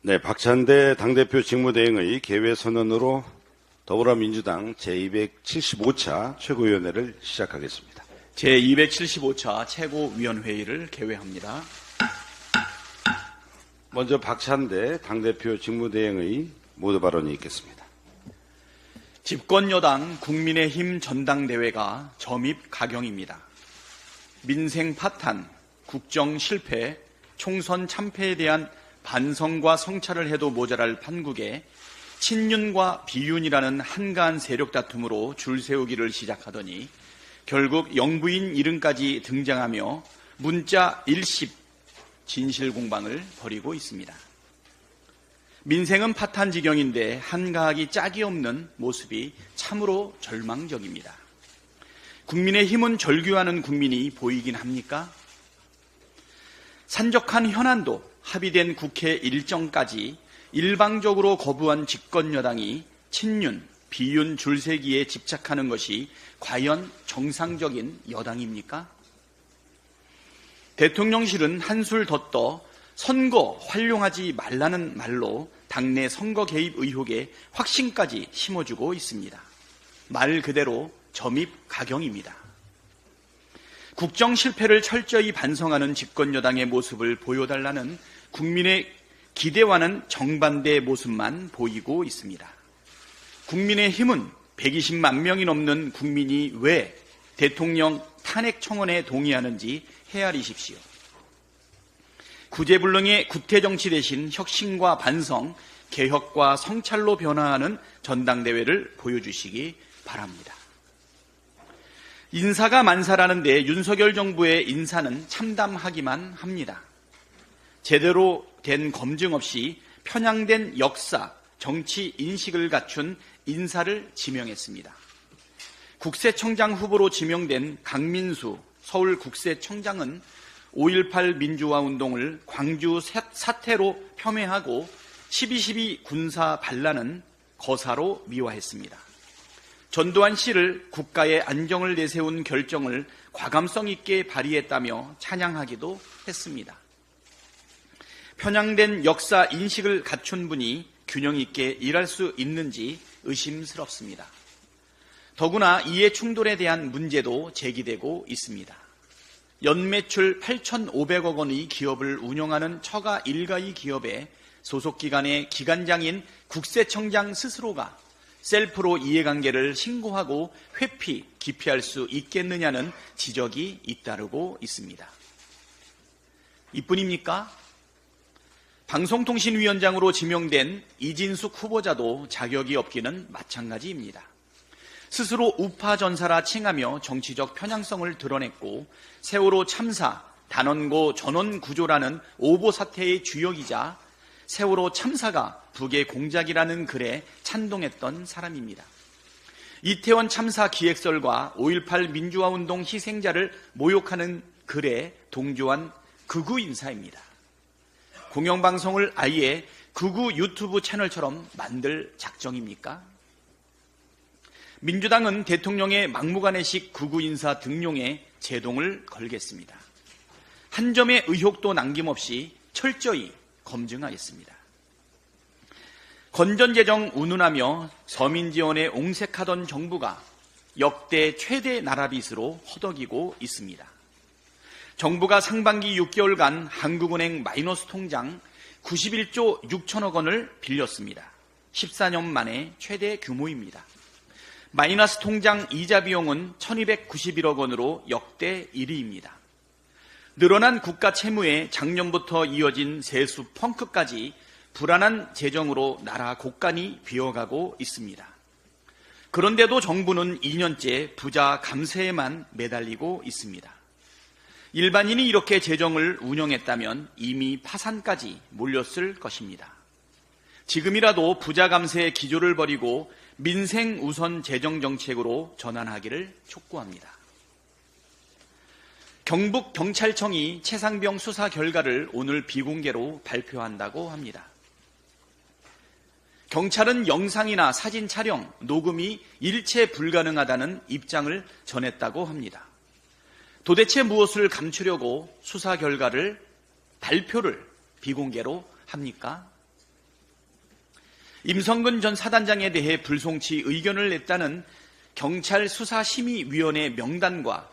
네, 박찬대 당대표 직무대행의 개회선언으로 더불어민주당 제275차 최고위원회를 시작하겠습니다. 제275차 최고위원회의를 개회합니다. 먼저 박찬대 당대표 직무대행의 모두 발언이 있겠습니다. 집권여당 국민의힘 전당대회가 점입 가경입니다. 민생 파탄, 국정 실패, 총선 참패에 대한 반성과 성찰을 해도 모자랄 판국에 친윤과 비윤이라는 한가한 세력 다툼으로 줄 세우기를 시작하더니 결국 영부인 이름까지 등장하며 문자 일십 진실 공방을 벌이고 있습니다. 민생은 파탄 지경인데 한가하기 짝이 없는 모습이 참으로 절망적입니다. 국민의힘은 절규하는 국민이 보이긴 합니까? 산적한 현안도 합의된 국회 일정까지 일방적으로 거부한 집권여당이 친윤, 비윤 줄세기에 집착하는 것이 과연 정상적인 여당입니까? 대통령실은 한술 더 떠 선거 활용하지 말라는 말로 당내 선거 개입 의혹에 확신까지 심어주고 있습니다. 말 그대로 점입 가경입니다. 국정 실패를 철저히 반성하는 집권여당의 모습을 보여달라는 국민의 기대와는 정반대의 모습만 보이고 있습니다. 국민의힘은 120만 명이 넘는 국민이 왜 대통령 탄핵 청원에 동의하는지 헤아리십시오. 구제불능의 구태정치 대신 혁신과 반성, 개혁과 성찰로 변화하는 전당대회를 보여주시기 바랍니다. 인사가 만사라는데 윤석열 정부의 인사는 참담하기만 합니다. 제대로 된 검증 없이 편향된 역사, 정치 인식을 갖춘 인사를 지명했습니다. 국세청장 후보로 지명된 강민수 서울국세청장은 5.18 민주화 운동을 광주 사태로 폄훼하고 12.12 군사 반란은 거사로 미화했습니다. 전두환 씨를 국가의 안정을 내세운 결정을 과감성 있게 발휘했다며 찬양하기도 했습니다. 편향된 역사 인식을 갖춘 분이 균형 있게 일할 수 있는지 의심스럽습니다. 더구나 이해 충돌에 대한 문제도 제기되고 있습니다. 연매출 8,500억 원의 기업을 운영하는 처가 일가의 기업의 소속기관의 기관장인 국세청장 스스로가 셀프로 이해관계를 신고하고 회피, 기피할 수 있겠느냐는 지적이 잇따르고 있습니다. 이뿐입니까? 방송통신위원장으로 지명된 이진숙 후보자도 자격이 없기는 마찬가지입니다. 스스로 우파 전사라 칭하며 정치적 편향성을 드러냈고 세월호 참사, 단원고 전원 구조라는 오보 사태의 주역이자 세월호 참사가 북의 공작이라는 글에 찬동했던 사람입니다. 이태원 참사 기획설과 5.18 민주화운동 희생자를 모욕하는 글에 동조한 극우 인사입니다. 공영방송을 아예 극우 유튜브 채널처럼 만들 작정입니까? 민주당은 대통령의 막무가내식 극우 인사 등용에 제동을 걸겠습니다. 한 점의 의혹도 남김없이 철저히 검증하겠습니다. 건전재정 운운하며 서민지원에 옹색하던 정부가 역대 최대 나라빚으로 허덕이고 있습니다. 정부가 상반기 6개월간 한국은행 마이너스 통장 91조 6천억 원을 빌렸습니다. 14년 만에 최대 규모입니다. 마이너스 통장 이자 비용은 1291억 원으로 역대 1위입니다. 늘어난 국가 채무에 작년부터 이어진 세수 펑크까지 불안한 재정으로 나라 곳간이 비어가고 있습니다. 그런데도 정부는 2년째 부자 감세에만 매달리고 있습니다. 일반인이 이렇게 재정을 운영했다면 이미 파산까지 몰렸을 것입니다. 지금이라도 부자 감세의 기조를 버리고 민생 우선 재정 정책으로 전환하기를 촉구합니다. 경북경찰청이 최상병 수사 결과를 오늘 비공개로 발표한다고 합니다. 경찰은 영상이나 사진 촬영, 녹음이 일체 불가능하다는 입장을 전했다고 합니다. 도대체 무엇을 감추려고 수사 결과를 발표를 비공개로 합니까? 임성근 전 사단장에 대해 불송치 의견을 냈다는 경찰 수사심의위원회 명단과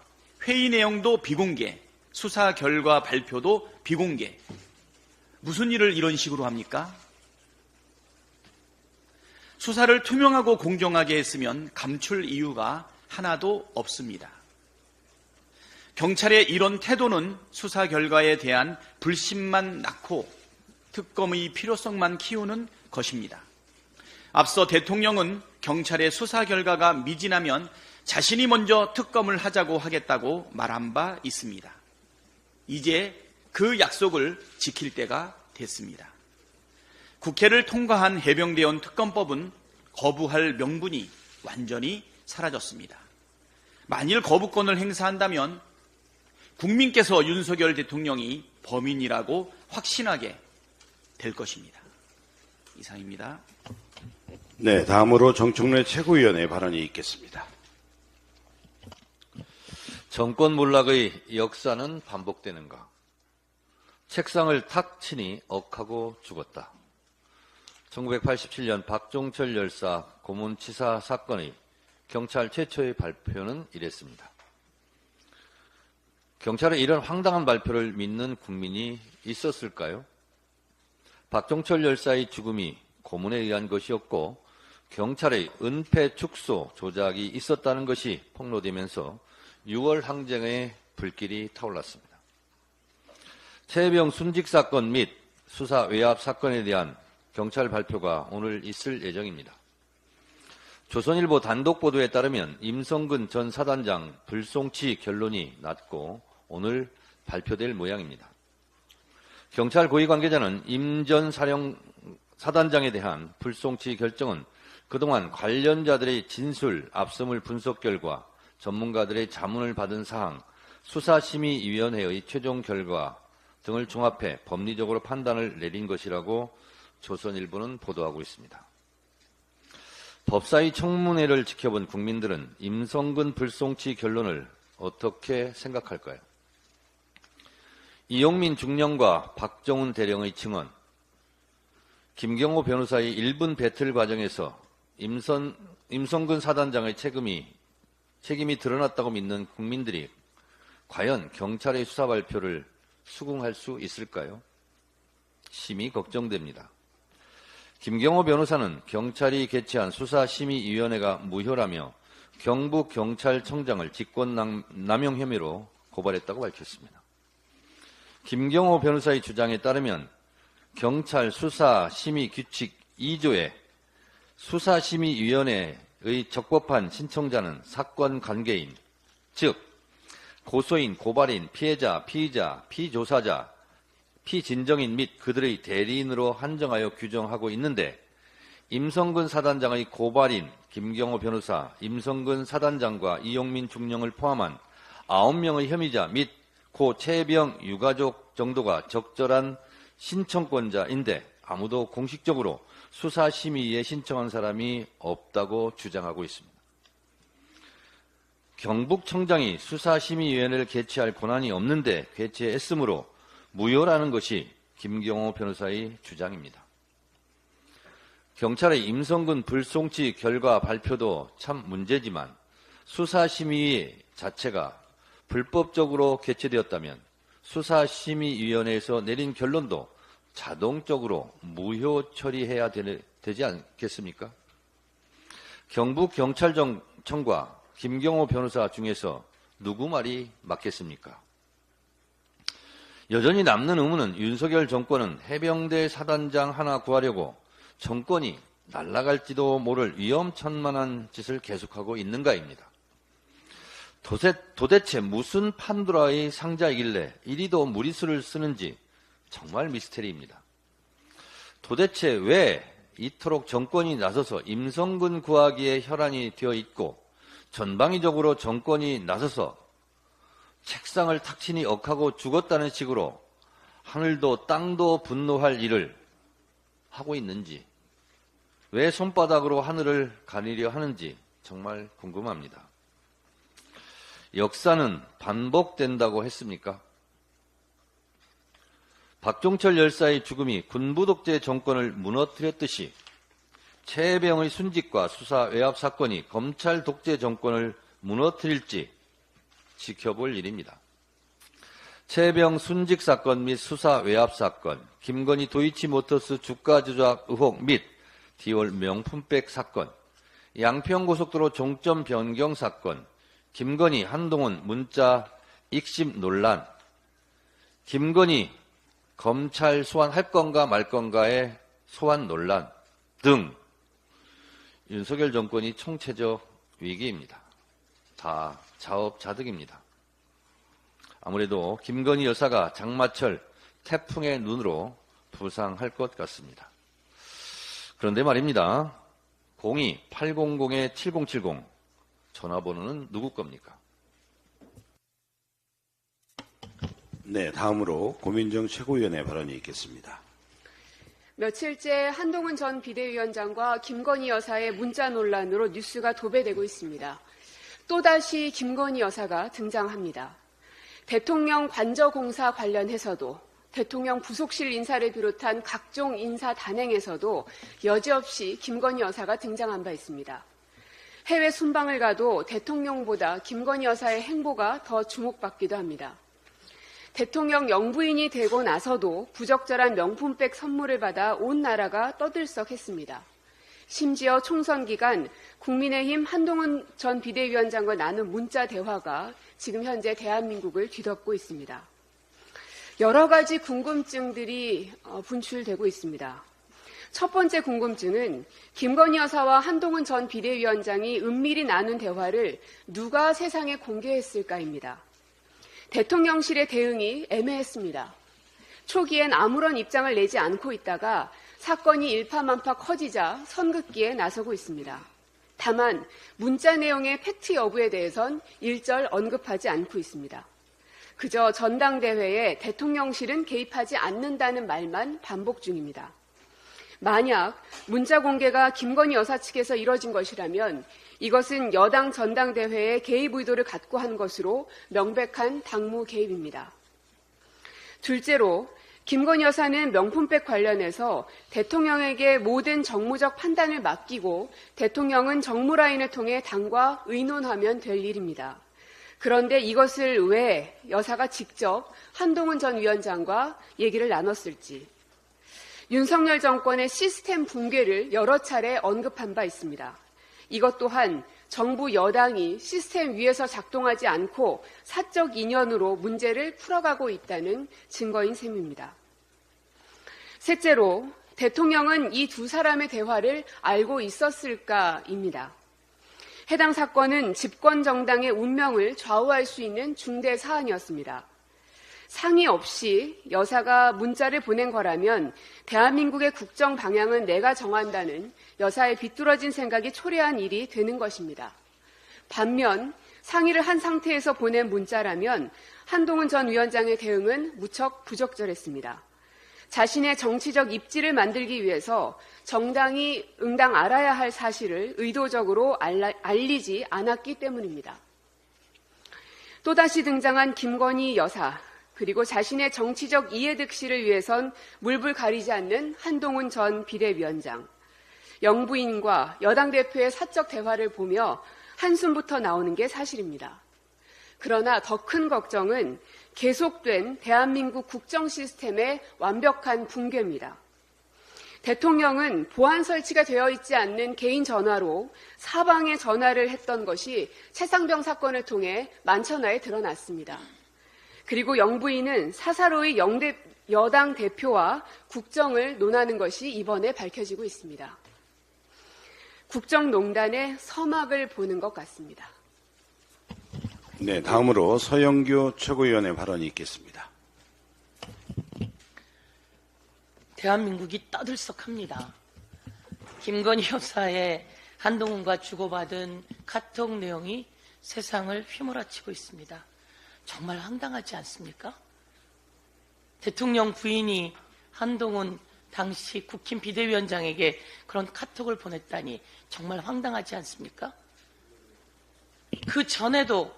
회의 내용도 비공개, 수사 결과 발표도 비공개. 무슨 일을 이런 식으로 합니까? 수사를 투명하고 공정하게 했으면 감출 이유가 하나도 없습니다. 경찰의 이런 태도는 수사 결과에 대한 불신만 낳고 특검의 필요성만 키우는 것입니다. 앞서 대통령은 경찰의 수사 결과가 미진하면 자신이 먼저 특검을 하자고 하겠다고 말한 바 있습니다. 이제 그 약속을 지킬 때가 됐습니다. 국회를 통과한 해병대원 특검법은 거부할 명분이 완전히 사라졌습니다. 만일 거부권을 행사한다면 국민께서 윤석열 대통령이 범인이라고 확신하게 될 것입니다. 이상입니다. 네, 다음으로 정청래 최고위원의 발언이 있겠습니다. 정권 몰락의 역사는 반복되는가? 책상을 탁 치니 억하고 죽었다. 1987년 박종철 열사 고문치사 사건의 경찰 최초의 발표는 이랬습니다. 경찰의 이런 황당한 발표를 믿는 국민이 있었을까요? 박종철 열사의 죽음이 고문에 의한 것이었고 경찰의 은폐 축소 조작이 있었다는 것이 폭로되면서 6월 항쟁의 불길이 타올랐습니다. 최혜병 순직 사건 및 수사 외압 사건에 대한 경찰 발표가 오늘 있을 예정입니다. 조선일보 단독 보도에 따르면 임성근 전 사단장 불송치 결론이 났고 오늘 발표될 모양입니다. 경찰 고위 관계자는 임 전 사단장에 대한 불송치 결정은 그동안 관련자들의 진술, 압수물 분석 결과, 전문가들의 자문을 받은 사항, 수사심의위원회의 최종 결과 등을 종합해 법리적으로 판단을 내린 것이라고 조선일보는 보도하고 있습니다. 법사위 청문회를 지켜본 국민들은 임성근 불송치 결론을 어떻게 생각할까요? 이용민 중령과 박정훈 대령의 증언, 김경호 변호사의 1분 배틀 과정에서 임성근 사단장의 책임이 드러났다고 믿는 국민들이 과연 경찰의 수사 발표를 수긍할 수 있을까요? 심히 걱정됩니다. 김경호 변호사는 경찰이 개최한 수사심의위원회가 무효라며 경북경찰청장을 직권남용 혐의로 고발했다고 밝혔습니다. 김경호 변호사의 주장에 따르면 경찰 수사심의규칙 2조에 수사심의위원회의 적법한 신청자는 사건 관계인, 즉 고소인, 고발인, 피해자, 피의자, 피조사자, 피진정인 및 그들의 대리인으로 한정하여 규정하고 있는데 임성근 사단장의 고발인 김경호 변호사, 임성근 사단장과 이용민 중령을 포함한 9명의 혐의자 및 고 최혜병 유가족 정도가 적절한 신청권자인데 아무도 공식적으로 수사심의에 신청한 사람이 없다고 주장하고 있습니다. 경북청장이 수사심의위원회를 개최할 권한이 없는데 개최했으므로 무효라는 것이 김경호 변호사의 주장입니다. 경찰의 임성근 불송치 결과 발표도 참 문제지만 수사심의위 자체가 불법적으로 개최되었다면 수사심의위원회에서 내린 결론도 자동적으로 무효 처리해야 되지 않겠습니까? 경북경찰청과 김경호 변호사 중에서 누구 말이 맞겠습니까? 여전히 남는 의문은 윤석열 정권은 해병대 사단장 하나 구하려고 정권이 날아갈지도 모를 위험천만한 짓을 계속하고 있는가입니다. 도대체 무슨 판도라의 상자이길래 이리도 무리수를 쓰는지 정말 미스테리입니다. 도대체 왜 이토록 정권이 나서서 임성근 구하기에 혈안이 되어 있고 전방위적으로 정권이 나서서 책상을 탁 치니 억하고 죽었다는 식으로 하늘도 땅도 분노할 일을 하고 있는지, 왜 손바닥으로 하늘을 가리려 하는지 정말 궁금합니다. 역사는 반복된다고 했습니까? 박종철 열사의 죽음이 군부 독재 정권을 무너뜨렸듯이 최혜병의 순직과 수사 외압 사건이 검찰 독재 정권을 무너뜨릴지 지켜볼 일입니다. 최혜병 순직 사건 및 수사 외압 사건, 김건희 도이치모터스 주가 조작 의혹 및 디올 명품백 사건, 양평고속도로 종점 변경 사건, 김건희 한동훈 문자 익심 논란, 김건희 검찰 소환할 건가 말 건가의 소환 논란 등 윤석열 정권이 총체적 위기입니다. 다 자업자득입니다. 아무래도 김건희 여사가 장마철 태풍의 눈으로 부상할 것 같습니다. 그런데 말입니다. 02-800-7070 전화번호는 누구 겁니까? 네, 다음으로 고민정 최고위원의 발언이 있겠습니다. 며칠째 한동훈 전 비대위원장과 김건희 여사의 문자 논란으로 뉴스가 도배되고 있습니다. 또다시 김건희 여사가 등장합니다. 대통령 관저공사 관련해서도 대통령 부속실 인사를 비롯한 각종 인사 단행에서도 여지없이 김건희 여사가 등장한 바 있습니다. 해외 순방을 가도 대통령보다 김건희 여사의 행보가 더 주목받기도 합니다. 대통령 영부인이 되고 나서도 부적절한 명품백 선물을 받아 온 나라가 떠들썩했습니다. 심지어 총선 기간 국민의힘 한동훈 전 비대위원장과 나눈 문자 대화가 지금 현재 대한민국을 뒤덮고 있습니다. 여러 가지 궁금증들이 분출되고 있습니다. 첫 번째 궁금증은 김건희 여사와 한동훈 전 비대위원장이 은밀히 나눈 대화를 누가 세상에 공개했을까입니다. 대통령실의 대응이 애매했습니다. 초기엔 아무런 입장을 내지 않고 있다가 사건이 일파만파 커지자 선긋기에 나서고 있습니다. 다만 문자 내용의 팩트 여부에 대해선 일절 언급하지 않고 있습니다. 그저 전당대회에 대통령실은 개입하지 않는다는 말만 반복 중입니다. 만약 문자 공개가 김건희 여사 측에서 이뤄진 것이라면 이것은 여당 전당대회에 개입 의도를 갖고 한 것으로 명백한 당무 개입입니다. 둘째로 김건희 여사는 명품백 관련해서 대통령에게 모든 정무적 판단을 맡기고 대통령은 정무라인을 통해 당과 의논하면 될 일입니다. 그런데 이것을 왜 여사가 직접 한동훈 전 위원장과 얘기를 나눴을지, 윤석열 정권의 시스템 붕괴를 여러 차례 언급한 바 있습니다. 이것 또한 정부 여당이 시스템 위에서 작동하지 않고 사적 인연으로 문제를 풀어가고 있다는 증거인 셈입니다. 셋째로 대통령은 이 두 사람의 대화를 알고 있었을까입니다. 해당 사건은 집권 정당의 운명을 좌우할 수 있는 중대 사안이었습니다. 상의 없이 여사가 문자를 보낸 거라면 대한민국의 국정 방향은 내가 정한다는 여사의 비뚤어진 생각이 초래한 일이 되는 것입니다. 반면 상의를 한 상태에서 보낸 문자라면 한동훈 전 위원장의 대응은 무척 부적절했습니다. 자신의 정치적 입지를 만들기 위해서 정당이 응당 알아야 할 사실을 의도적으로 알리지 않았기 때문입니다. 또다시 등장한 김건희 여사, 그리고 자신의 정치적 이해득실을 위해선 물불 가리지 않는 한동훈 전 비대위원장, 영부인과 여당 대표의 사적 대화를 보며 한숨부터 나오는 게 사실입니다. 그러나 더 큰 걱정은 계속된 대한민국 국정 시스템의 완벽한 붕괴입니다. 대통령은 보안 설치가 되어 있지 않는 개인 전화로 사방에 전화를 했던 것이 최상병 사건을 통해 만천하에 드러났습니다. 그리고 영부인은 사사로이 여당 대표와 국정을 논하는 것이 이번에 밝혀지고 있습니다. 국정농단의 서막을 보는 것 같습니다. 네, 다음으로 서영교 최고위원의 발언이 있겠습니다. 대한민국이 떠들썩합니다. 김건희 여사의 한동훈과 주고받은 카톡 내용이 세상을 휘몰아치고 있습니다. 정말 황당하지 않습니까? 대통령 부인이 한동훈 당시 국힘 비대위원장에게 그런 카톡을 보냈다니 정말 황당하지 않습니까? 그 전에도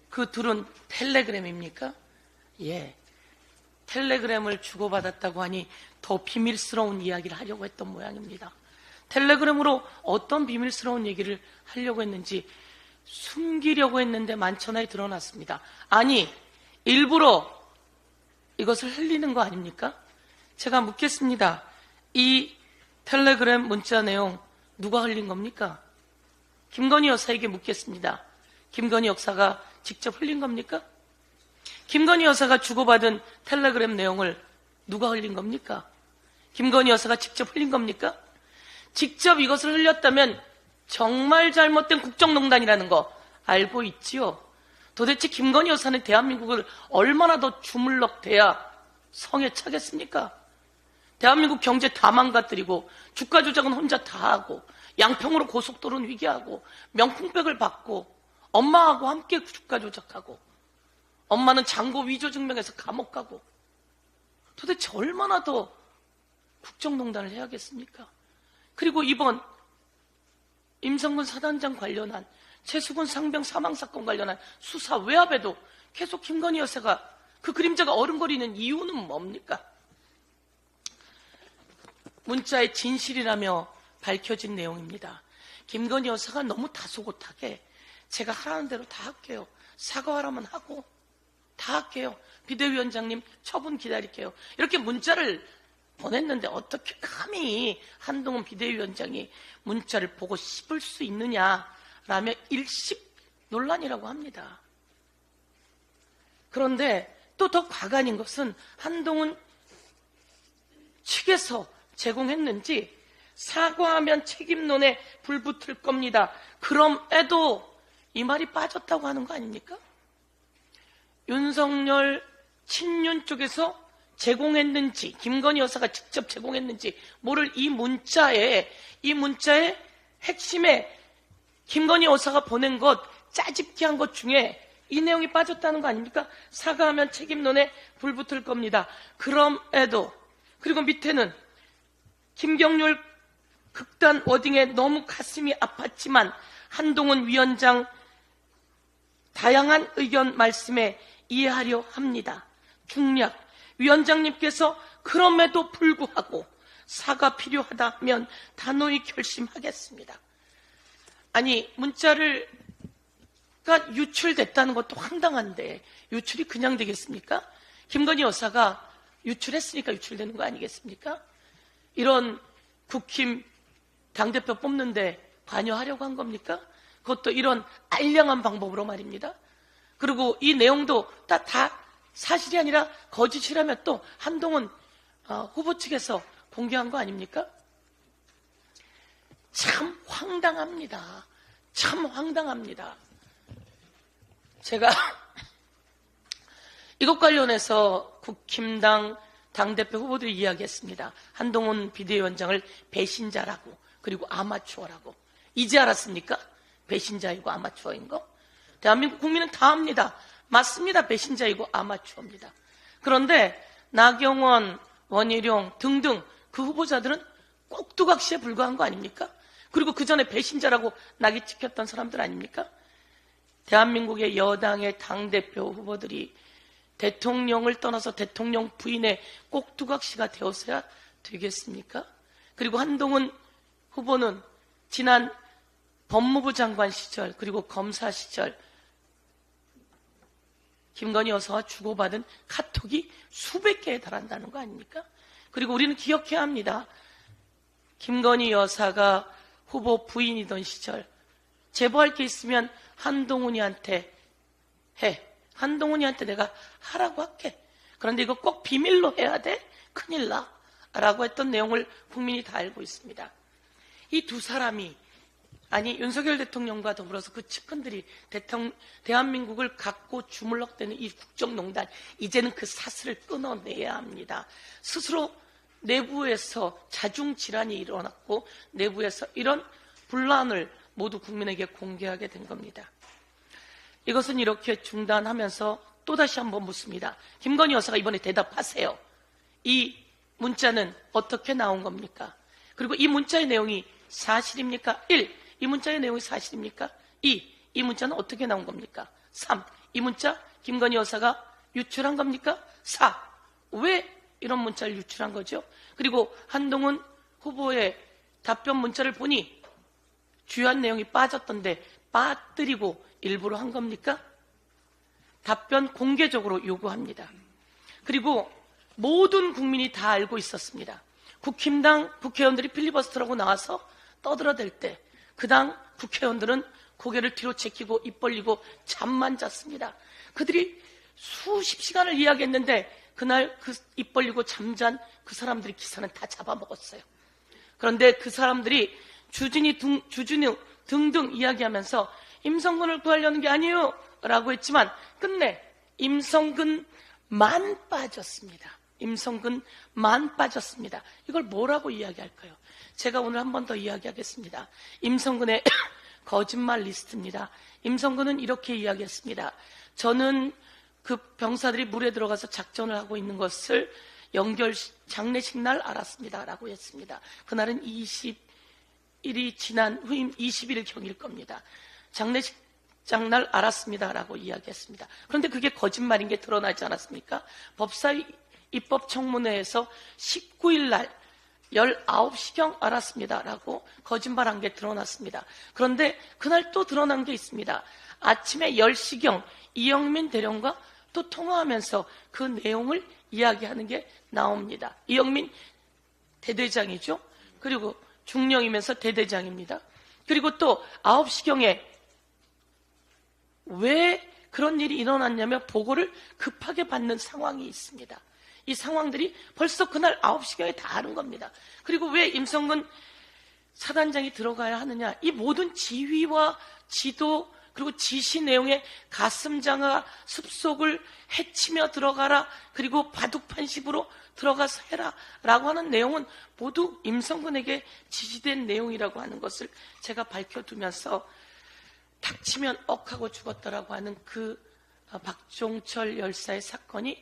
그 둘은 텔레그램입니까? 예. 텔레그램을 주고받았다고 하니 더 비밀스러운 이야기를 하려고 했던 모양입니다. 텔레그램으로 어떤 비밀스러운 얘기를 하려고 했는지 숨기려고 했는데 만천하에 드러났습니다. 아니, 일부러 이것을 흘리는 거 아닙니까? 제가 묻겠습니다. 이 텔레그램 문자 내용 누가 흘린 겁니까? 김건희 여사에게 묻겠습니다. 김건희 여사가 직접 흘린 겁니까? 김건희 여사가 주고받은 텔레그램 내용을 누가 흘린 겁니까? 김건희 여사가 직접 흘린 겁니까? 직접 이것을 흘렸다면 정말 잘못된 국정농단이라는 거 알고 있지요? 도대체 김건희 여사는 대한민국을 얼마나 더 주물럭대야 성에 차겠습니까? 대한민국 경제 다 망가뜨리고 주가 조작은 혼자 다 하고 양평으로 고속도로는 위기하고 명품백을 받고 엄마하고 함께 주가 조작하고 엄마는 잔고 위조 증명해서 감옥 가고 도대체 얼마나 더 국정농단을 해야겠습니까? 그리고 이번 임성근 사단장 관련한 최수근 상병 사망사건 관련한 수사 외압에도 계속 김건희 여사가 그 그림자가 어른거리는 이유는 뭡니까? 문자의 진실이라며 밝혀진 내용입니다. 김건희 여사가 너무 다소곳하게 제가 하라는 대로 다 할게요. 사과하라면 하고 다 할게요. 비대위원장님 처분 기다릴게요. 이렇게 문자를 보냈는데 어떻게 감히 한동훈 비대위원장이 문자를 보고 씹을 수 있느냐라며 일십 논란이라고 합니다. 그런데 또 더 과간인 것은 한동훈 측에서 제공했는지 사과하면 책임론에 불붙을 겁니다. 그럼에도 이 말이 빠졌다고 하는 거 아닙니까? 윤석열 친윤 쪽에서 제공했는지 김건희 여사가 직접 제공했는지 모를 이 문자의 핵심에 김건희 여사가 보낸 것 짜집기 한 것 중에 이 내용이 빠졌다는 거 아닙니까? 사과하면 책임론에 불붙을 겁니다. 그럼에도 그리고 밑에는 김경률 극단 워딩에 너무 가슴이 아팠지만 한동훈 위원장 다양한 의견 말씀에 이해하려 합니다. 중략 위원장님께서 그럼에도 불구하고 사과 필요하다면 단호히 결심하겠습니다. 아니 문자가 유출됐다는 것도 황당한데 유출이 그냥 되겠습니까? 김건희 여사가 유출했으니까 유출되는 거 아니겠습니까? 이런 국힘 당대표 뽑는데 관여하려고 한 겁니까? 그것도 이런 알량한 방법으로 말입니다. 그리고 이 내용도 다 사실이 아니라 거짓이라면 또 한동훈 후보 측에서 공개한 거 아닙니까? 참 황당합니다. 참 황당합니다. 제가 이것 관련해서 국힘당 당대표 후보들이 이야기했습니다. 한동훈 비대위원장을 배신자라고 그리고 아마추어라고. 이제 알았습니까? 배신자이고 아마추어인 거? 대한민국 국민은 다 압니다. 맞습니다. 배신자이고 아마추어입니다. 그런데 나경원, 원희룡 등등 그 후보자들은 꼭두각시에 불과한 거 아닙니까? 그리고 그 전에 배신자라고 낙이 찍혔던 사람들 아닙니까? 대한민국의 여당의 당대표 후보들이 대통령을 떠나서 대통령 부인의 꼭두각시가 되었어야 되겠습니까? 그리고 한동훈 후보는 지난 법무부 장관 시절 그리고 검사 시절 김건희 여사와 주고받은 카톡이 수백 개에 달한다는 거 아닙니까? 그리고 우리는 기억해야 합니다. 김건희 여사가 후보 부인이던 시절 제보할 게 있으면 한동훈이한테 해. 한동훈이한테 내가 하라고 할게. 그런데 이거 꼭 비밀로 해야 돼? 큰일 나. 라고 했던 내용을 국민이 다 알고 있습니다. 이 두 사람이 아니 윤석열 대통령과 더불어서 그 측근들이 대한민국을 갖고 주물럭대는 이 국정농단 이제는 그 사슬을 끊어내야 합니다. 스스로 내부에서 자중질환이 일어났고 내부에서 이런 분란을 모두 국민에게 공개하게 된 겁니다. 이것은 이렇게 중단하면서 또다시 한번 묻습니다. 김건희 여사가 이번에 대답하세요. 이 문자는 어떻게 나온 겁니까? 그리고 이 문자의 내용이 사실입니까? 1. 이 문자의 내용이 사실입니까? 2. 이 문자는 어떻게 나온 겁니까? 3. 이 문자 김건희 여사가 유출한 겁니까? 4. 왜 이런 문자를 유출한 거죠? 그리고 한동훈 후보의 답변 문자를 보니 주요한 내용이 빠졌던데 빠뜨리고 일부러 한 겁니까? 답변 공개적으로 요구합니다. 그리고 모든 국민이 다 알고 있었습니다. 국힘당 국회의원들이 필리버스터라고 나와서 떠들어댈 때 그 당 국회의원들은 고개를 뒤로 제끼고 입 벌리고 잠만 잤습니다. 그들이 수십 시간을 이야기했는데 그날 그 입 벌리고 잠잔 그 사람들이 기사는 다 잡아먹었어요. 그런데 그 사람들이 주진우 등등 이야기하면서 임성근을 구하려는 게 아니에요 라고 했지만 끝내 임성근만 빠졌습니다. 임성근만 빠졌습니다. 이걸 뭐라고 이야기할까요? 제가 오늘 한 번 더 이야기하겠습니다. 임성근의 거짓말 리스트입니다. 임성근은 이렇게 이야기했습니다. 저는 그 병사들이 물에 들어가서 작전을 하고 있는 것을 장례식 날 알았습니다 라고 했습니다. 그날은 20일이 지난 후임 21일 경일 겁니다. 장례식장 날 알았습니다 라고 이야기했습니다. 그런데 그게 거짓말인 게 드러나지 않았습니까? 법사위 입법청문회에서 19일 날 19시경 알았습니다 라고 거짓말한 게 드러났습니다. 그런데 그날 또 드러난 게 있습니다. 아침에 10시경 이영민 대령과 또 통화하면서 그 내용을 이야기하는 게 나옵니다. 이영민 대대장이죠. 그리고 중령이면서 대대장입니다. 그리고 또 9시경에 왜 그런 일이 일어났냐면 보고를 급하게 받는 상황이 있습니다. 이 상황들이 벌써 그날 9시경에 다 아는 겁니다. 그리고 왜 임성근 사단장이 들어가야 하느냐. 이 모든 지휘와 지도 그리고 지시 내용에 가슴장아 숲속을 헤치며 들어가라. 그리고 바둑판식으로 들어가서 해라. 라고 하는 내용은 모두 임성근에게 지시된 내용이라고 하는 것을 제가 밝혀두면서 닥치면 억하고 죽었다라고 하는 그 박종철 열사의 사건이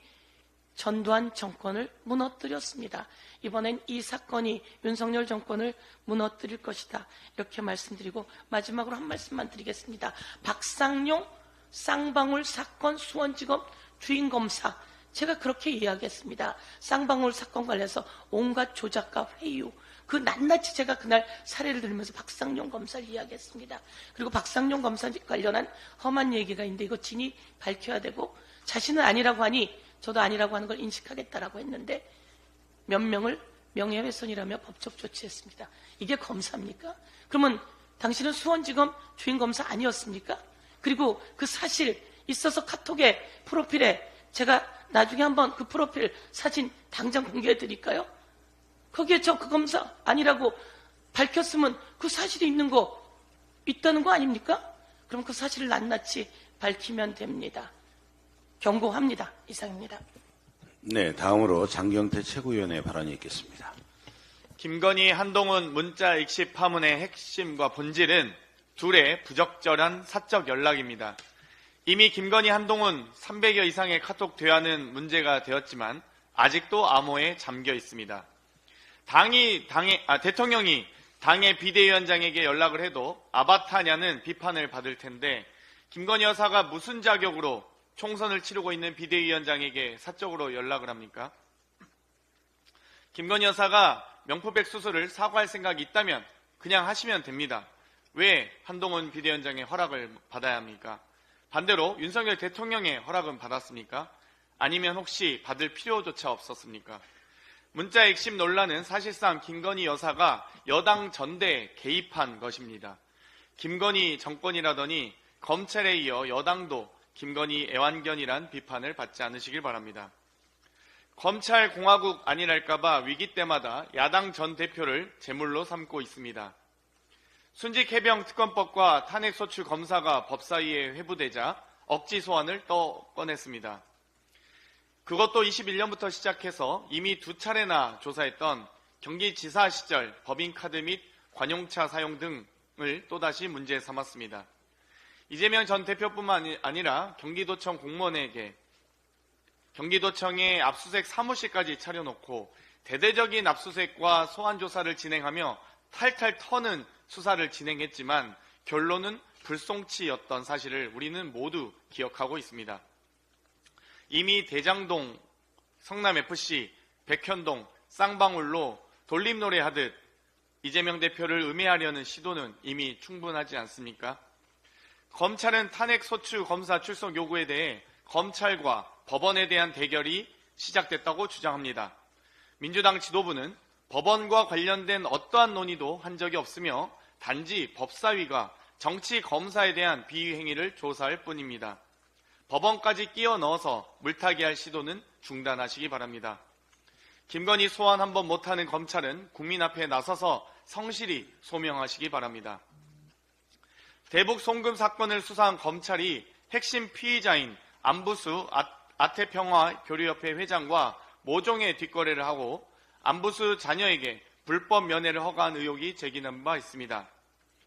전두환 정권을 무너뜨렸습니다. 이번엔 이 사건이 윤석열 정권을 무너뜨릴 것이다. 이렇게 말씀드리고 마지막으로 한 말씀만 드리겠습니다. 박상용 쌍방울 사건 수원지검 주임검사 제가 그렇게 이야기했습니다. 쌍방울 사건 관련해서 온갖 조작과 회유 그 낱낱이 제가 그날 사례를 들으면서 박상용 검사를 이야기했습니다. 그리고 박상용 검사 관련한 험한 얘기가 있는데 이거 진위 밝혀야 되고 자신은 아니라고 하니 저도 아니라고 하는 걸 인식하겠다라고 했는데 몇 명을 명예훼손이라며 법적 조치했습니다. 이게 검사입니까? 그러면 당신은 수원지검 주임검사 아니었습니까? 그리고 그 사실 있어서 카톡에 프로필에 제가 나중에 한번 그 프로필 사진 당장 공개해 드릴까요? 거기에 저 그 검사 아니라고 밝혔으면 그 사실이 있다는 거 아닙니까? 그럼 그 사실을 낱낱이 밝히면 됩니다. 경고합니다. 이상입니다. 네, 다음으로 장경태 최고위원의 발언이 있겠습니다. 김건희, 한동훈 문자 익십 파문의 핵심과 본질은 둘의 부적절한 사적 연락입니다. 이미 김건희, 한동훈 300여 이상의 카톡 대화는 문제가 되었지만 아직도 암호에 잠겨 있습니다. 대통령이 당의 비대위원장에게 연락을 해도 아바타냐는 비판을 받을 텐데 김건희 여사가 무슨 자격으로 총선을 치르고 있는 비대위원장에게 사적으로 연락을 합니까? 김건희 여사가 명포백 수술을 사과할 생각이 있다면 그냥 하시면 됩니다. 왜 한동훈 비대위원장의 허락을 받아야 합니까? 반대로 윤석열 대통령의 허락은 받았습니까? 아니면 혹시 받을 필요조차 없었습니까? 문자 핵심 논란은 사실상 김건희 여사가 여당 전대에 개입한 것입니다. 김건희 정권이라더니 검찰에 이어 여당도 김건희 애완견이란 비판을 받지 않으시길 바랍니다. 검찰 공화국 아니랄까봐 위기 때마다 야당 전 대표를 제물로 삼고 있습니다. 순직 해병 특검법과 탄핵소추 검사가 법사위에 회부되자 억지 소환을 또 꺼냈습니다. 그것도 21년부터 시작해서 이미 2차례나 조사했던 경기지사 시절 법인카드 및 관용차 사용 등을 또다시 문제 삼았습니다. 이재명 전 대표뿐만 아니라 경기도청 공무원에게 경기도청에 압수수색 사무실까지 차려놓고 대대적인 압수수색과 소환조사를 진행하며 탈탈 터는 수사를 진행했지만 결론은 불송치였던 사실을 우리는 모두 기억하고 있습니다. 이미 대장동, 성남FC, 백현동, 쌍방울로 돌림노래 하듯 이재명 대표를 음해하려는 시도는 이미 충분하지 않습니까? 검찰은 탄핵소추 검사 출석 요구에 대해 검찰과 법원에 대한 대결이 시작됐다고 주장합니다. 민주당 지도부는 법원과 관련된 어떠한 논의도 한 적이 없으며 단지 법사위가 정치 검사에 대한 비위 행위를 조사할 뿐입니다. 법원까지 끼워 넣어서 물타기 할 시도는 중단하시기 바랍니다. 김건희 소환 한번 못하는 검찰은 국민 앞에 나서서 성실히 소명하시기 바랍니다. 대북 송금 사건을 수사한 검찰이 핵심 피의자인 안부수 아태평화교류협회 회장과 모종의 뒷거래를 하고 안부수 자녀에게 불법 면회를 허가한 의혹이 제기된 바 있습니다.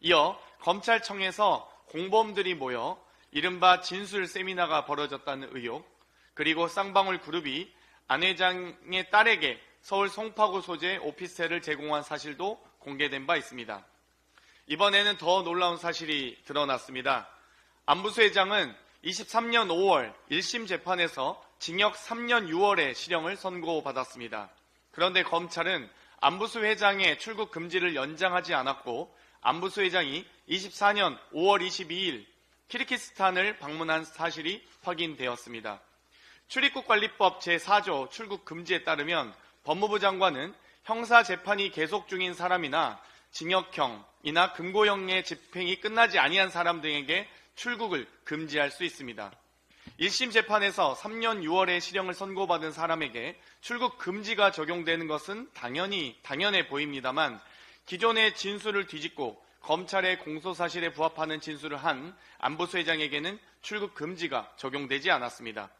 이어 검찰청에서 공범들이 모여 이른바 진술 세미나가 벌어졌다는 의혹, 그리고 쌍방울 그룹이 안 회장의 딸에게 서울 송파구 소재 오피스텔을 제공한 사실도 공개된 바 있습니다. 이번에는 더 놀라운 사실이 드러났습니다. 안부수 회장은 23년 5월 1심 재판에서 징역 3년 6월에 실형을 선고받았습니다. 그런데 검찰은 안부수 회장의 출국 금지를 연장하지 않았고 안부수 회장이 24년 5월 22일 키르기스탄을 방문한 사실이 확인되었습니다. 출입국관리법 제4조 출국 금지에 따르면 법무부 장관은 형사재판이 계속 중인 사람이나 징역형이나 금고형의 집행이 끝나지 아니한 사람 등에게 출국을 금지할 수 있습니다. 1심 재판에서 3년 6월에 실형을 선고받은 사람에게 출국 금지가 적용되는 것은 당연해 보입니다만 기존의 진술을 뒤집고 검찰의 공소사실에 부합하는 진술을 한 안부수 회장에게는 출국 금지가 적용되지 않았습니다.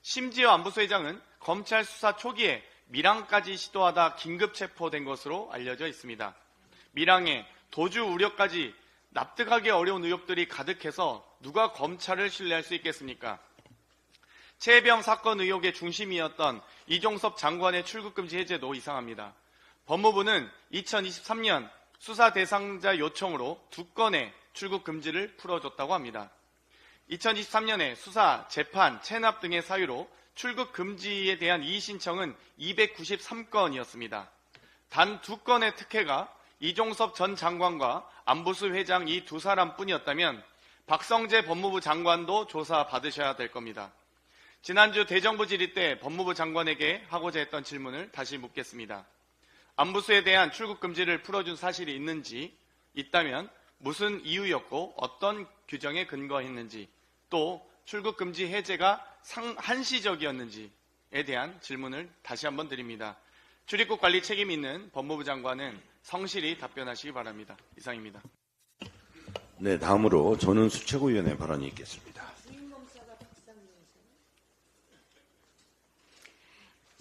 심지어 안부수 회장은 검찰 수사 초기에 밀항까지 시도하다 긴급 체포된 것으로 알려져 있습니다. 밀항에 도주 우려까지 납득하기 어려운 의혹들이 가득해서 누가 검찰을 신뢰할 수 있겠습니까? 최혜병 사건 의혹의 중심이었던 이종섭 장관의 출국금지 해제도 이상합니다. 법무부는 2023년 수사 대상자 요청으로 2건의 출국금지를 풀어줬다고 합니다. 2023년에 수사, 재판, 체납 등의 사유로 출국금지에 대한 이의신청은 293건이었습니다. 단 2건의 특혜가 이종섭 전 장관과 안부수 회장 이 두 사람뿐이었다면 박성재 법무부 장관도 조사받으셔야 될 겁니다. 지난주 대정부 질의 때 법무부 장관에게 하고자 했던 질문을 다시 묻겠습니다. 안부수에 대한 출국 금지를 풀어준 사실이 있는지, 있다면 무슨 이유였고 어떤 규정에 근거했는지, 또 출국 금지 해제가 한시적이었는지에 대한 질문을 다시 한번 드립니다. 출입국 관리 책임 있는 법무부 장관은 성실히 답변하시기 바랍니다. 이상입니다. 네, 다음으로 전은수 최고위원의 발언이 있겠습니다.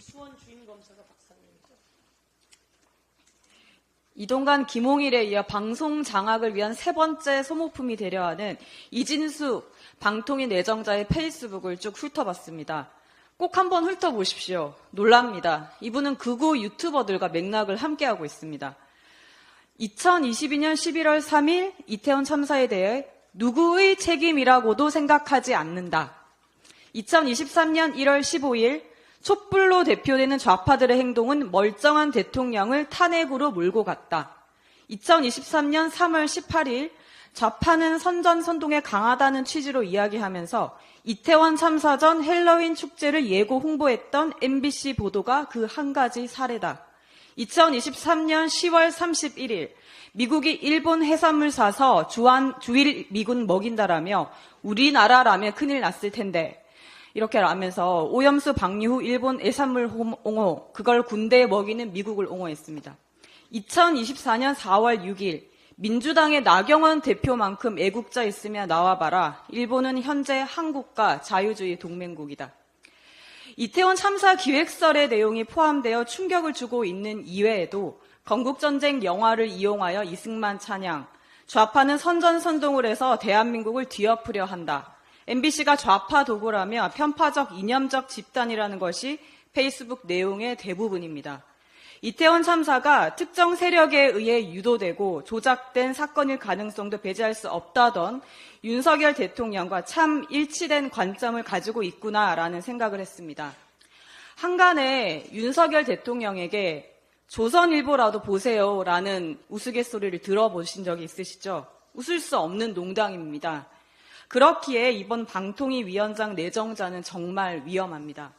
수원 주임검사가 박상민이죠. 이동관 김홍일에 이어 방송 장악을 위한 세 번째 소모품이 되려 하는 이진수 방통위 내정자의 페이스북을 쭉 훑어봤습니다. 꼭 한번 훑어보십시오. 놀랍니다. 이분은 극우 유튜버들과 맥락을 함께하고 있습니다. 2022년 11월 3일 이태원 참사에 대해 누구의 책임이라고도 생각하지 않는다. 2023년 1월 15일 촛불로 대표되는 좌파들의 행동은 멀쩡한 대통령을 탄핵으로 몰고 갔다. 2023년 3월 18일 좌파는 선전선동에 강하다는 취지로 이야기하면서 이태원 참사 전 헬로윈 축제를 예고 홍보했던 MBC 보도가 그 한 가지 사례다. 2023년 10월 31일 미국이 일본 해산물 사서 주일 미군 먹인다라며 우리나라라면 큰일 났을 텐데 이렇게 하면서 오염수 방류 후 일본 해산물 옹호, 그걸 군대에 먹이는 미국을 옹호했습니다. 2024년 4월 6일 민주당의 나경원 대표만큼 애국자 있으면 나와봐라. 일본은 현재 한국과 자유주의 동맹국이다. 이태원 참사 기획설의 내용이 포함되어 충격을 주고 있는 이외에도 건국전쟁 영화를 이용하여 이승만 찬양, 좌파는 선전선동을 해서 대한민국을 뒤엎으려 한다. MBC가 좌파 도구라며 편파적 이념적 집단이라는 것이 페이스북 내용의 대부분입니다. 이태원 참사가 특정 세력에 의해 유도되고 조작된 사건일 가능성도 배제할 수 없다던 윤석열 대통령과 참 일치된 관점을 가지고 있구나라는 생각을 했습니다. 한간에 윤석열 대통령에게 조선일보라도 보세요라는 우스갯소리를 들어보신 적이 있으시죠? 웃을 수 없는 농담입니다. 그렇기에 이번 방통위 위원장 내정자는 정말 위험합니다.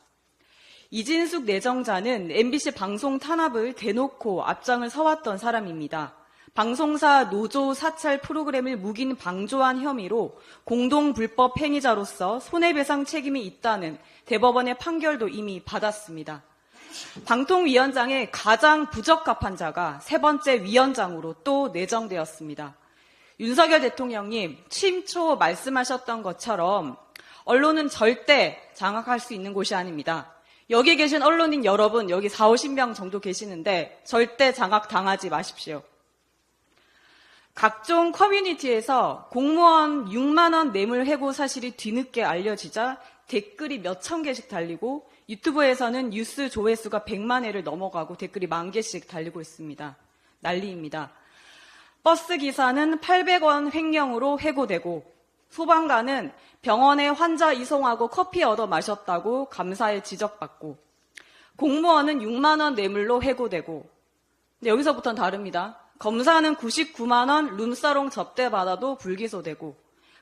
이진숙 내정자는 MBC 방송 탄압을 대놓고 앞장을 서왔던 사람입니다. 방송사 노조 사찰 프로그램을 묵인 방조한 혐의로 공동 불법 행위자로서 손해배상 책임이 있다는 대법원의 판결도 이미 받았습니다. 방통위원장의 가장 부적합한 자가 세 번째 위원장으로 또 내정되었습니다. 윤석열 대통령님, 취임 초 말씀하셨던 것처럼 언론은 절대 장악할 수 있는 곳이 아닙니다. 여기 계신 언론인 여러분, 여기 4, 50명 정도 계시는데 절대 장악당하지 마십시오. 각종 커뮤니티에서 공무원 6만 원 뇌물 해고 사실이 뒤늦게 알려지자 댓글이 몇천 개씩 달리고 유튜브에서는 뉴스 조회수가 100만 회를 넘어가고 댓글이 10,000개씩 달리고 있습니다. 난리입니다. 버스 기사는 800원 횡령으로 해고되고 소방관은 병원에 환자 이송하고 커피 얻어 마셨다고 감사에 지적받고 공무원은 6만 원 뇌물로 해고되고 근데 여기서부터는 다릅니다. 검사는 99만 원 룸사롱 접대받아도 불기소되고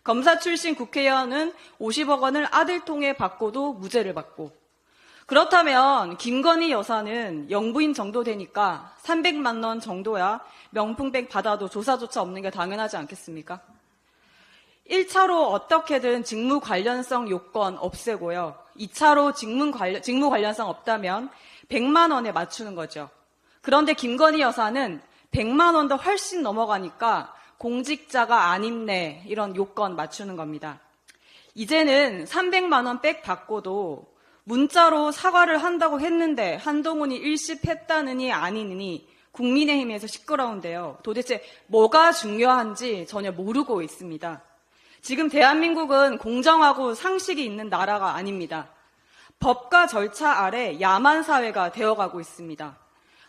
검사 출신 국회의원은 50억 원을 아들 통해 받고도 무죄를 받고 그렇다면 김건희 여사는 영부인 정도 되니까 300만 원 정도야 명품백 받아도 조사조차 없는 게 당연하지 않겠습니까? 1차로 어떻게든 직무 관련성 요건 없애고요. 2차로 직무 관련성 없다면 100만 원에 맞추는 거죠. 그런데 김건희 여사는 100만 원도 훨씬 넘어가니까 공직자가 아님네 이런 요건 맞추는 겁니다. 이제는 300만 원 백 받고도 문자로 사과를 한다고 했는데 한동훈이 일십했다느니 아니느니 국민의힘에서 시끄러운데요. 도대체 뭐가 중요한지 전혀 모르고 있습니다. 지금 대한민국은 공정하고 상식이 있는 나라가 아닙니다. 법과 절차 아래 야만 사회가 되어가고 있습니다.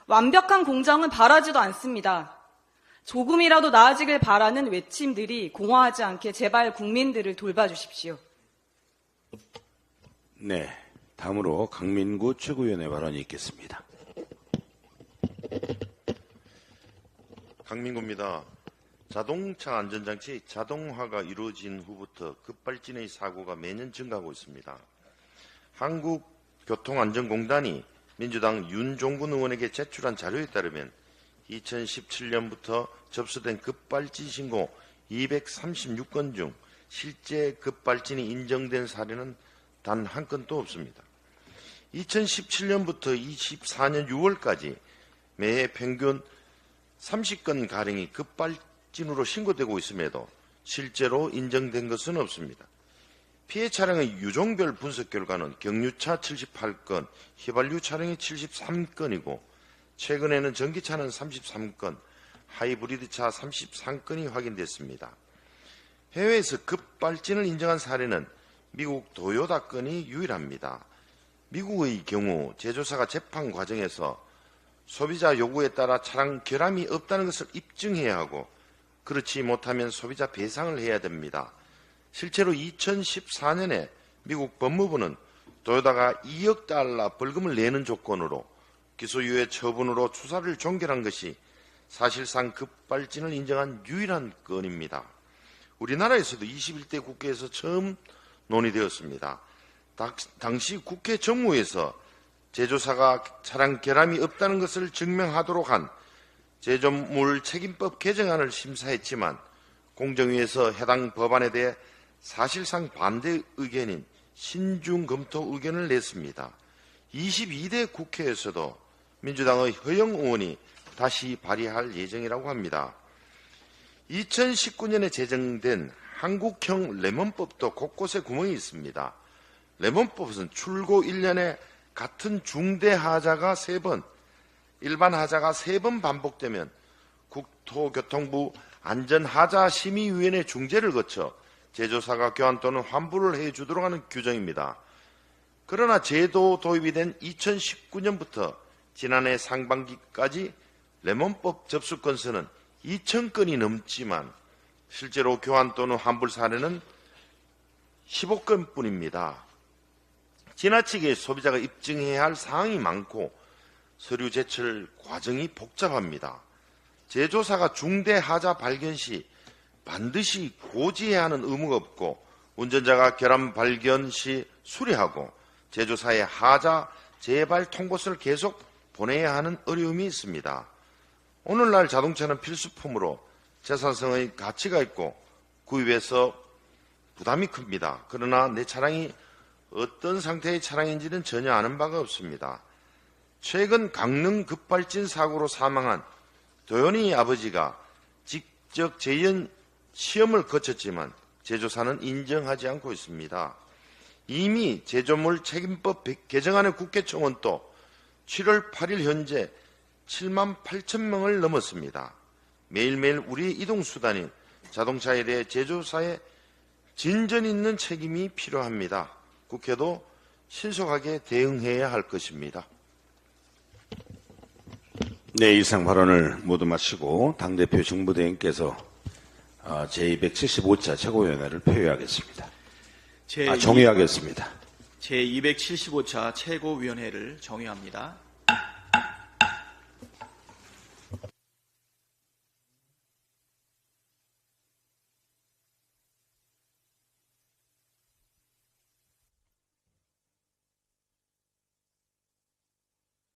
완벽한 공정은 바라지도 않습니다. 조금이라도 나아지길 바라는 외침들이 공허하지 않게 제발 국민들을 돌봐주십시오. 네, 다음으로 강민구 최고위원의 발언이 있겠습니다. 강민구입니다. 자동차 안전장치 자동화가 이루어진 후부터 급발진의 사고가 매년 증가하고 있습니다. 한국교통안전공단이 민주당 윤종군 의원에게 제출한 자료에 따르면 2017년부터 접수된 급발진 신고 236건 중 실제 급발진이 인정된 사례는 단 한 건도 없습니다. 2017년부터 24년 6월까지 매해 평균 30건 가량이 급발진으로 신고되고 있음에도 실제로 인정된 것은 없습니다. 피해 차량의 유종별 분석 결과는 경유차 78건, 휘발유 차량이 73건이고 최근에는 전기차는 33건, 하이브리드차 33건이 확인됐습니다. 해외에서 급발진을 인정한 사례는 미국 도요타 건이 유일합니다. 미국의 경우 제조사가 재판 과정에서 소비자 요구에 따라 차량 결함이 없다는 것을 입증해야 하고 그렇지 못하면 소비자 배상을 해야 됩니다. 실제로 2014년에 미국 법무부는 도요타가 2억 달러 벌금을 내는 조건으로 기소유예 처분으로 수사를 종결한 것이 사실상 급발진을 인정한 유일한 건입니다. 우리나라에서도 21대 국회에서 처음 논의되었습니다. 당시 국회 정무에서 제조사가 차량 결함이 없다는 것을 증명하도록 한 제조물 책임법 개정안을 심사했지만 공정위에서 해당 법안에 대해 사실상 반대 의견인 신중 검토 의견을 냈습니다. 22대 국회에서도 민주당의 허영 의원이 다시 발의할 예정이라고 합니다. 2019년에 제정된 한국형 레몬법도 곳곳에 구멍이 있습니다. 레몬법은 출고 1년에 같은 중대 하자가 3번, 일반 하자가 3번 반복되면 국토교통부 안전하자심의위원회 중재를 거쳐 제조사가 교환 또는 환불을 해주도록 하는 규정입니다. 그러나 제도 도입이 된 2019년부터 지난해 상반기까지 레몬법 접수 건수는 2,000건이 넘지만 실제로 교환 또는 환불 사례는 15건뿐입니다. 지나치게 소비자가 입증해야 할 사항이 많고 서류 제출 과정이 복잡합니다. 제조사가 중대 하자 발견 시 반드시 고지해야 하는 의무가 없고 운전자가 결함 발견 시 수리하고 제조사에 하자 재발 통보서를 계속 보내야 하는 어려움이 있습니다. 오늘날 자동차는 필수품으로 재산성의 가치가 있고 구입해서 부담이 큽니다. 그러나 내 차량이 어떤 상태의 차량인지는 전혀 아는 바가 없습니다. 최근 강릉 급발진 사고로 사망한 도연이 아버지가 직접 재연 시험을 거쳤지만 제조사는 인정하지 않고 있습니다. 이미 제조물 책임법 개정안의 국회 청원도 7월 8일 현재 7만 8천 명을 넘었습니다. 매일매일 우리 이동수단인 자동차에 대해 제조사의 진전 있는 책임이 필요합니다. 국회도 신속하게 대응해야 할 것입니다. 네, 이상 발언을 모두 마치고 당대표 직무대행께서 제275차 최고위원회를 폐회하겠습니다. 정의하겠습니다. 제275차 최고위원회를 정의합니다.